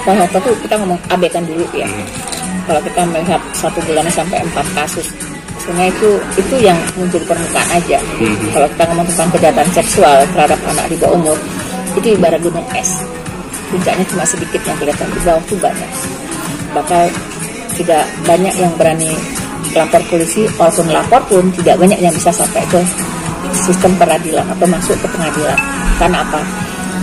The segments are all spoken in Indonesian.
salah satu kita ngomong abaikan dulu ya. Kalau kita melihat 1 bulan sampai 4 kasus, sebenarnya itu yang muncul permukaan aja. Kalau kita ngomong tentang kejahatan seksual terhadap anak di bawah umur, itu ibarat gunung es. Puncaknya cuma sedikit yang kelihatan, di bawah itu banyak. Bahkan tidak banyak yang berani lapor polisi, walaupun lapor pun tidak banyak yang bisa sampai ke sistem peradilan atau masuk ke pengadilan. Karena apa?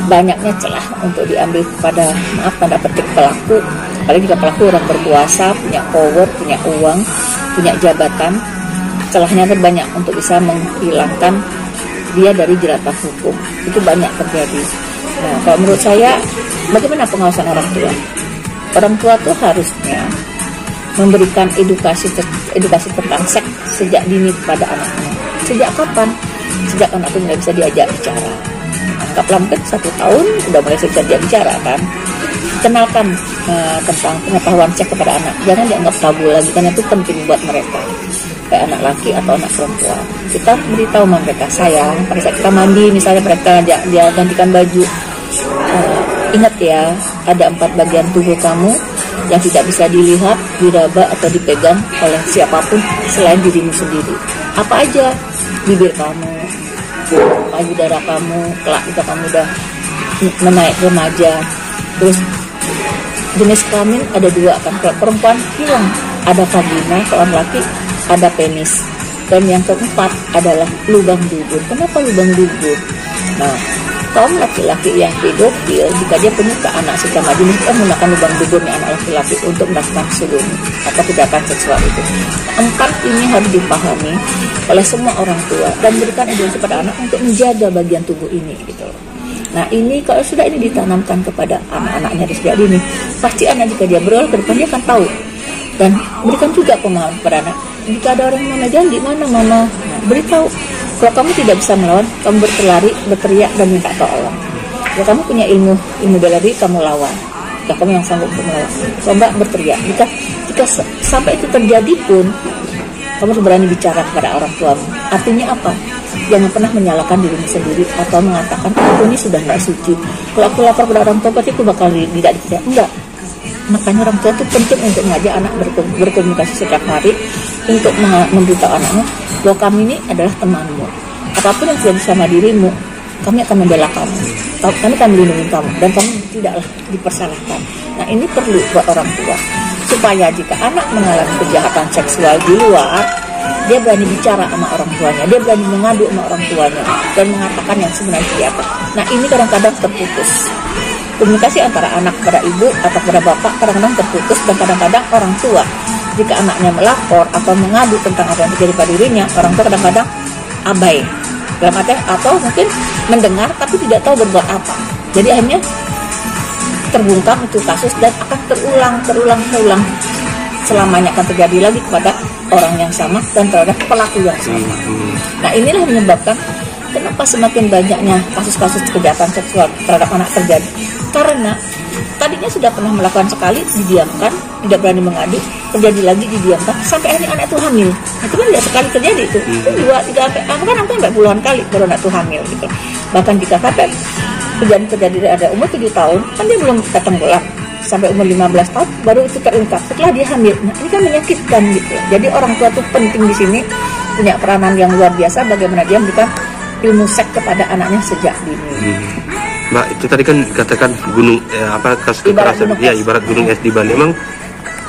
Banyaknya celah untuk diambil kepada, maaf tanda petik, pelaku. Apalagi jika pelaku orang berkuasa, punya power, punya uang, punya jabatan, celahnya banyak untuk bisa menghilangkan dia dari jeratan hukum. Itu banyak terjadi. Nah, kalau menurut saya, bagaimana pengawasan orang tua? Orang tua tuh harusnya memberikan edukasi tentang seks sejak dini kepada anaknya. Sejak kapan? Sejak anak itu mulai bisa diajak bicara. Anggaplah mungkin 1 tahun udah mulai bisa diajak bicara kan. Kenalkan tentang pengetahuan seks kepada anak. Jangan dianggap tabu lagi, karena itu penting buat mereka. Kayak anak laki atau anak perempuan. Kita beritahu mereka, sayang, pada saat kita mandi misalnya mereka dia gantikan baju. Ingat ya, ada 4 bagian tubuh kamu yang tidak bisa dilihat, diraba atau dipegang oleh siapapun selain dirimu sendiri. Apa aja? Bibir kamu, payudara kamu, kelak jika kamu udah menaik remaja. Terus jenis kelamin ada 2 kan, kalau perempuan hilang, ada vagina, kalau laki ada penis. Dan yang keempat adalah lubang dubur. Kenapa lubang dubur? Nah, kaum laki-laki yang pedofil, jika dia penyuka anak sesama jenis, dia menggunakan lubang duburnya anak laki-laki untuk melakukan sodomi atau kejahatan seksual itu. 4 ini harus dipahami oleh semua orang tua dan berikan edukasi pada anak untuk menjaga bagian tubuh ini gitu. Nah, ini kalau sudah ini ditanamkan kepada anak-anaknya dari sejak dini, pasti anak jika dia berolah ke depan dia akan tahu. Dan berikan juga pemahaman kepada anak. Jika ada orang yang memegang, di mana mama? Nah, beritahu. Kalau kamu tidak bisa melawan, kamu berteriak dan minta tolong. Kalau kamu punya ilmu bela diri, kamu lawan. Jika kamu yang sanggup untuk melawan, coba berteriak. Jika sampai itu terjadi pun, kamu harus berani bicara kepada orang tuamu. Artinya apa? Jangan pernah menyalahkan dirimu sendiri atau mengatakan aku ini sudah nggak suci. Kalau aku lapor pada orang tua, pasti aku bakal tidak dipercaya. Enggak. Makanya orang tua itu penting untuk mengajak anak berkomunikasi setiap hari, untuk memberitahu anaknya bahwa kami ini adalah temanmu. Apapun yang terjadi sama dirimu, kami akan membela kamu. Kami akan melindungi kamu dan kamu tidaklah dipersalahkan. Nah, ini perlu buat orang tua supaya jika anak mengalami kejahatan seksual di luar, dia berani bicara sama orang tuanya, dia berani mengadu sama orang tuanya dan mengatakan yang sebenarnya siapa. Nah, ini kadang-kadang terputus. Komunikasi antara anak kepada ibu atau kepada bapak kadang-kadang terputus, dan kadang-kadang orang tua jika anaknya melapor atau mengadu tentang apa yang terjadi pada dirinya, orang tua kadang-kadang abai dalam arti, atau mungkin mendengar tapi tidak tahu berbuat apa. Jadi akhirnya terbungkam itu kasus dan akan terulang selamanya, akan terjadi lagi kepada orang yang sama dan terhadap pelaku yang sama. Nah, inilah menyebabkan kenapa semakin banyaknya kasus-kasus kejahatan seksual terhadap anak terjadi. Karena tadinya sudah pernah melakukan sekali, didiamkan, tidak berani mengadu, terjadi lagi, didiamkan, sampai akhirnya anak itu hamil. Itu kan tidak sekali terjadi itu. Itu 2, 3, sampai puluhan kali baru anak itu hamil gitu. Bahkan jika sampai kejadian terjadi ada umur 7 tahun, kan dia belum datang bulan. Sampai umur 15 tahun baru itu terungkap setelah dia hamil. Nah, ini kan menyakitkan gitu. Jadi orang tua itu penting di sini, punya peranan yang luar biasa bagaimana dia memberikan ilmu seks kepada anaknya sejak dini. Mbak, itu tadi kan dikatakan gunung kasus kekerasan, ya ibarat gunung es di Bali. Emang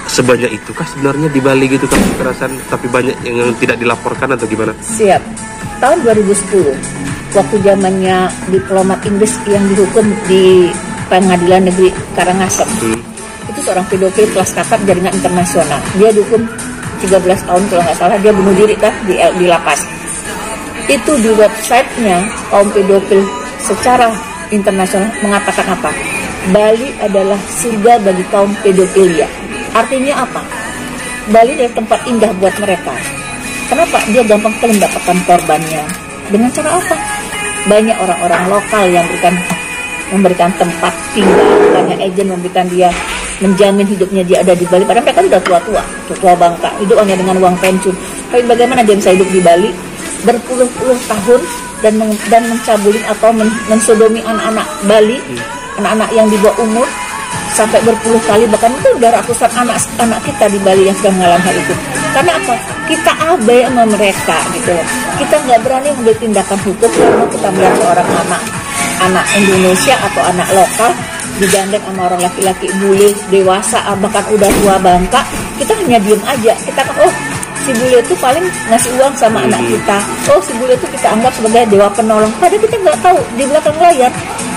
sebanyak itukah sebenarnya di Bali gitu kasus kekerasan, tapi banyak yang tidak dilaporkan atau gimana? Siap. Tahun 2010, waktu zamannya diplomat Inggris yang dihukum di Pengadilan Negeri Karangasem, itu seorang pedofil kelas kakap jaringan internasional. Dia dihukum 13 tahun kalau nggak salah. Dia bunuh diri kan di lapas. Itu di websitenya kaum pedofil secara internasional mengatakan apa? Bali adalah surga bagi kaum pedofilia. Artinya apa? Bali adalah tempat indah buat mereka. Kenapa? Dia gampang sekali mendapatkan korbannya. Dengan cara apa? Banyak orang-orang lokal yang memberikan tempat tinggal, banyak agen memberikan dia, menjamin hidupnya dia ada di Bali. Padahal mereka sudah tua bangka, hidup hanya dengan uang pensiun. Tapi bagaimana dia bisa hidup di Bali berpuluh-puluh tahun dan mencabuli atau mensodomi anak-anak Bali anak-anak yang di bawah umur sampai berpuluh kali, bahkan itu udah ratusan anak kita di Bali yang sedang mengalami hal itu. Karena apa? Kita abai sama mereka gitu. Kita nggak berani mengambil tindakan hukum karena kita melihat seorang anak Indonesia atau anak lokal digandeng sama orang laki-laki bule dewasa, bahkan udah tua bangka, kita hanya diem aja. Kita kan, oh si bule itu paling ngasih uang sama anak kita, oh si bule itu kita anggap sebagai dewa penolong. Padahal kita nggak tahu di belakang layar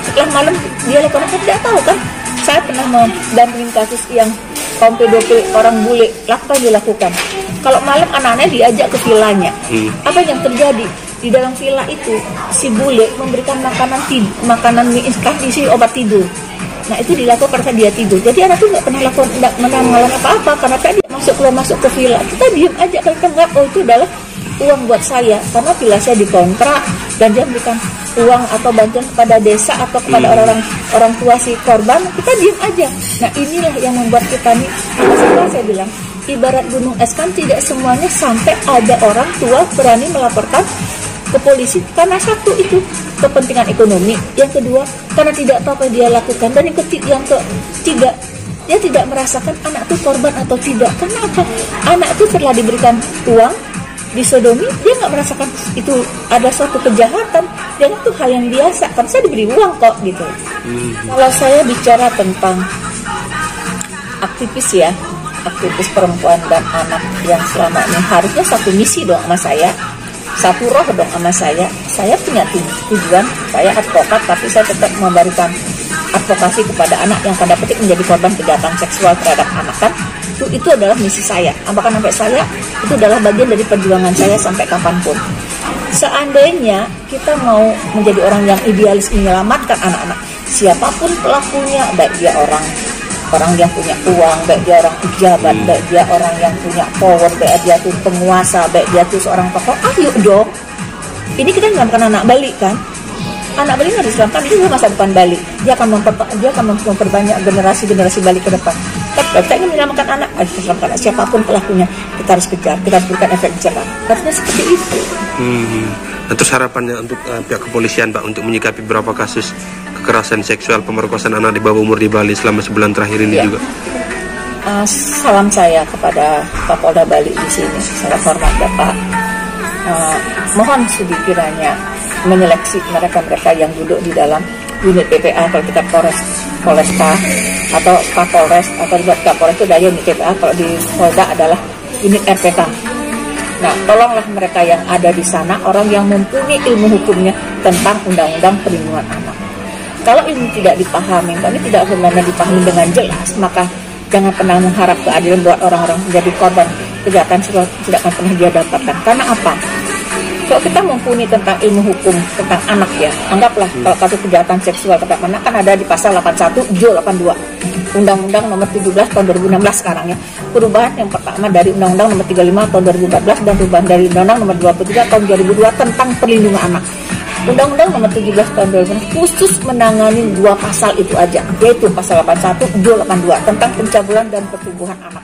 setelah malam dia lakukan, kita tidak tahu kan. Saya pernah mendampingi kasus yang kaum pedofil orang bule, apa yang dilakukan? Kalau malam anak-anaknya diajak ke vilanya, apa yang terjadi? Di dalam villa itu si bule memberikan makanan mie instan isi obat tidur. Nah itu dilakukan pada saat dia tidur. Jadi anak itu nggak pernah mengalami apa-apa karena tadi masuk ke villa. Kita diem aja kalau kita nggak, oh itu adalah uang buat saya karena villa saya dikontrak dan dia memberikan uang atau bantuan kepada desa atau kepada orang tua si korban. Kita diem aja. Nah inilah yang membuat kita nih, saya bilang ibarat gunung es kan tidak semuanya sampai ada orang tua berani melaporkan ke polisi karena satu itu kepentingan ekonomi, yang kedua karena tidak tahu apa yang dia lakukan, dan yang ketiga dia tidak merasakan anak itu korban atau tidak. Karena apa? Anak itu telah diberikan uang, disodomi, dia nggak merasakan itu ada suatu kejahatan, dia itu hal yang biasa kan, saya diberi uang kok gitu. Kalau saya bicara tentang aktivis perempuan dan anak yang selama ini harusnya satu misi dong sama saya, satu roh dong sama saya punya tujuan, saya advokat tapi saya tetap memberikan advokasi kepada anak yang tanda petik menjadi korban kejahatan seksual terhadap anak kan, itu adalah misi saya, bahkan sampai saya itu adalah bagian dari perjuangan saya sampai kapanpun. Seandainya kita mau menjadi orang yang idealis menyelamatkan anak-anak, siapapun pelakunya, baik dia orang yang punya uang, baik dia orang pejabat, baik dia orang yang punya power, baik dia itu penguasa, baik dia itu seorang tokoh, ayo dong. Ini kita menyelamatkan anak Bali kan? Anak Bali harus diselamatkan, itu masa depan Bali. Dia akan memperbanyak generasi Bali ke depan. Tapi kita ingin menyelamatkan anak, harus diselamatkan siapapun pelakunya. Kita harus kejar, kita harus berikan efek jerah. Harusnya seperti itu. Nah, terus harapannya untuk pihak kepolisian Pak untuk menyikapi beberapa kasus kekerasan seksual, pemerkosaan anak di bawah umur di Bali selama sebulan terakhir ini juga. Salam saya kepada Kapolda Bali di sini, sangat hormat Bapak. Mohon sedikiranya menyeleksi mereka yang duduk di dalam unit PPA, kalau kita Polresta atau Kapolres atau di Kapolres itu ada unit PPA, kalau di Polda adalah unit RPK. Nah, tolonglah mereka yang ada di sana, orang yang mempunyai ilmu hukumnya tentang undang-undang perlindungan anak. Kalau ini tidak dipahami, kalau ini tidak benar-benar dipahami dengan jelas, maka jangan pernah mengharap keadilan buat orang-orang menjadi korban kejahatan seksual, tidak akan pernah dia dapatkan. Karena apa? Kalau kita mempunyai tentang ilmu hukum tentang anak ya, anggaplah kalau kasus kejahatan seksual terhadap anak kan ada di pasal 81 Jo 82 Undang-Undang nomor 17 tahun 2016 sekarang ya. Perubahan yang pertama dari Undang-Undang nomor 35 tahun 2014 dan perubahan dari Undang-Undang nomor 23 tahun 2002 tentang perlindungan anak. Undang-Undang nomor 17 tahun 2016 khusus menangani dua pasal itu aja, yaitu pasal 81 Jo 82 tentang pencabulan dan pertumbuhan anak.